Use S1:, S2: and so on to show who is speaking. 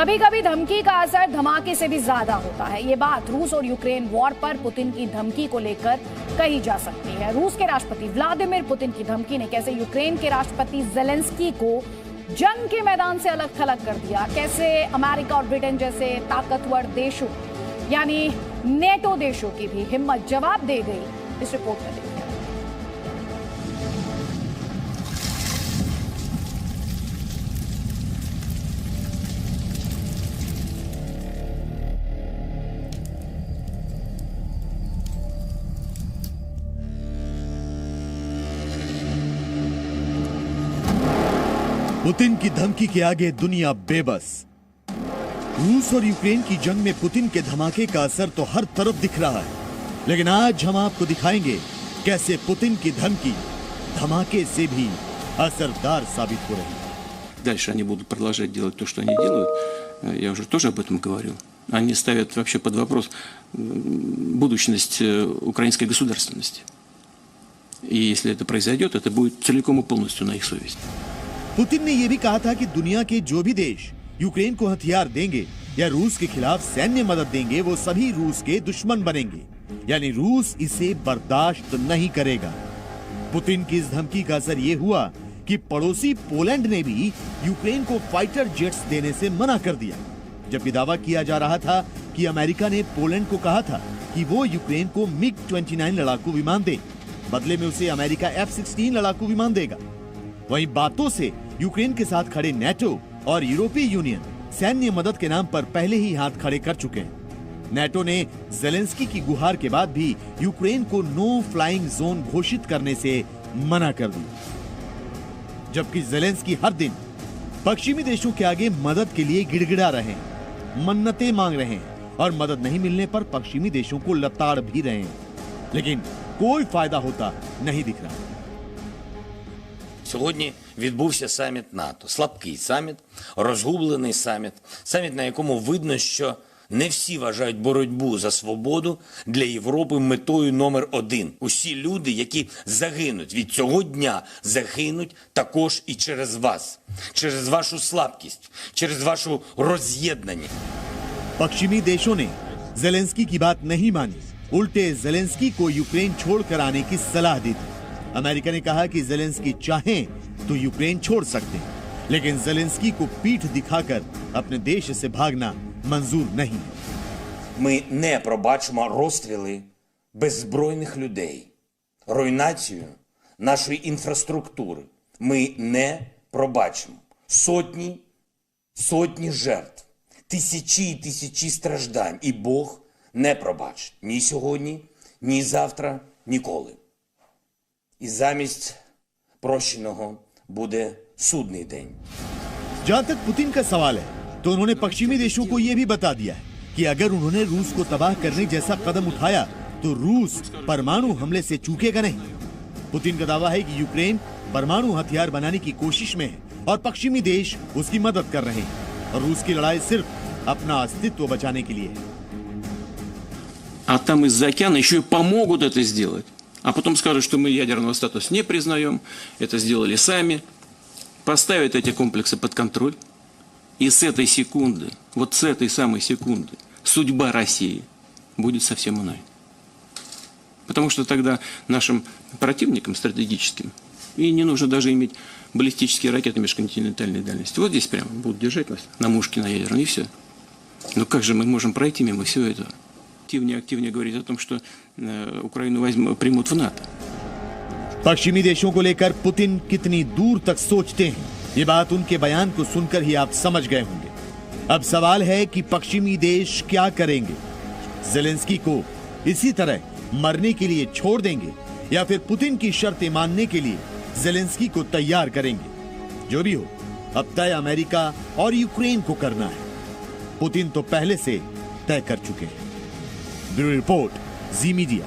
S1: कभी कभी धमकी का असर धमाके से भी ज्यादा होता है। ये बात रूस और यूक्रेन वॉर पर पुतिन की धमकी को लेकर कही जा सकती है। रूस के राष्ट्रपति व्लादिमीर पुतिन की धमकी ने कैसे यूक्रेन के राष्ट्रपति ज़ेलेंस्की को जंग के मैदान से अलग थलग कर दिया, कैसे अमेरिका और ब्रिटेन जैसे ताकतवर देशों यानी नेटो देशों की भी हिम्मत जवाब दे गई, इस रिपोर्ट में देखिए।
S2: पुतिन की धमकी के आगे दुनिया बेबस। रूस और यूक्रेन की जंग में पुतिन के धमाके का असर तो हर तरफ दिख रहा है, लेकिन आज हम आपको दिखाएंगे कैसे पुतिन की धमकी धमाके से भी असरदार साबित हो रही है।
S3: Дальше они будут продолжать делать то, что они делают. Я уже тоже об этом говорил. Они ставят вообще под вопрос будущность украинской государственности. И если это произойдет, это будет целиком и полностью на их совести.
S2: पुतिन ने यह भी कहा था कि दुनिया के जो भी देश यूक्रेन को हथियार देंगे या रूस के खिलाफ सैन्य मदद देंगे, वो सभी रूस के दुश्मन बनेंगे, यानी रूस इसे बर्दाश्त नहीं करेगा। पुतिन की इस धमकी का असर ये हुआ कि पड़ोसी पोलैंड ने भी यूक्रेन को फाइटर जेट्स देने से मना कर दिया, जबकि दावा किया जा रहा था कि अमेरिका ने पोलैंड को कहा था कि वो यूक्रेन को MiG-29 लड़ाकू विमान दे, बदले में उसे अमेरिका F-16 लड़ाकू विमान देगा। वहीं बातों से यूक्रेन के साथ खड़े नेटो और यूरोपीय यूनियन सैन्य मदद के नाम पर पहले ही हाथ खड़े कर चुके हैं। नेटो ने ज़ेलेंस्की की गुहार के बाद भी यूक्रेन को नो फ्लाइंग जोन घोषित करने से मना कर दिया, जबकि ज़ेलेंस्की हर दिन पश्चिमी देशों के आगे मदद के लिए गिड़गिड़ा रहे हैं, मन्नतें मांग रहे हैं और मदद नहीं मिलने पर पश्चिमी देशों को लताड़ भी रहे हैं, लेकिन कोई फायदा होता नहीं दिख रहा।
S4: Сьогодні відбувся саміт НАТО. Слабкий саміт, розгублений саміт. Саміт, на якому видно, що не всі вважають боротьбу за свободу для Європи метою номер один. Усі люди, які загинуть від цього дня, загинуть також і через вас. Через вашу слабкість, через вашу роз'єднаність.
S2: पश्चिमी देशों ने ज़ेलेंस्की की बात नहीं मानी, उल्टे ज़ेलेंस्की को यूक्रेन छोड़कर आने की सलाह दी थी। अमेरिका ने कहा कि ज़ेलेंस्की चाहें तो यूक्रेन छोड़ सकते हैं, लेकिन ज़ेलेंस्की को पीठ दिखाकर अपने देश से भागना मंजूर नहीं।
S4: Ми не пробачимо розстріли беззбройних людей, руйнацію нашої інфраструктури. Ми не пробачимо сотні жертв, тисячі і тисячі страждань. І Бог не пробачить ні сьогодні, ні завтра, ніколи. І замість прощеного буде судний день.
S2: जहां तक पुतिन का सवाल है, तो उन्होंने पश्चिमी देशों को यह भी बता दिया है कि अगर उन्होंने रूस को तबाह करने जैसा कदम उठाया तो रूस परमाणु हमले से चूकेगा नहीं। पुतिन का दावा है कि यूक्रेन परमाणु हथियार बनाने की कोशिश में है और पश्चिमी देश उसकी मदद कर रहे हैं और रूस की लड़ाई सिर्फ अपना अस्तित्व बचाने के लिए है।
S3: А там из-за океана еще и помогут это сделать. А потом скажут, что мы ядерного статуса не признаем, это сделали сами, поставят эти комплексы под контроль. И с этой секунды, вот с этой самой секунды, судьба России будет совсем иной. Потому что тогда нашим противникам стратегическим и не нужно даже иметь баллистические ракеты межконтинентальной дальности. Вот здесь прямо будут держать нас на мушке на ядерном, и все. Но как же мы можем пройти мимо всего этого? Активнее говорить о том, что Украину примут в НАТО.
S2: पश्चिमी देशों को लेकर पुतिन कितनी दूर तक सोचते हैं, ये बात उनके बयान को सुनकर ही आप समझ गए होंगे। अब सवाल है कि पश्चिमी देश क्या करेंगे? ज़ेलेंस्की को इसी तरह मरने के लिए छोड़ देंगे या फिर पुतिन की शर्तें मानने के लिए ज़ेलेंस्की को तैयार करेंगे? जो भी हो, अब तय अमेरिका और यूक्रेन को करना है। पुतिन तो पहले से तय कर चुके हैं। ब्यूरो रिपोर्ट, जी मीडिया।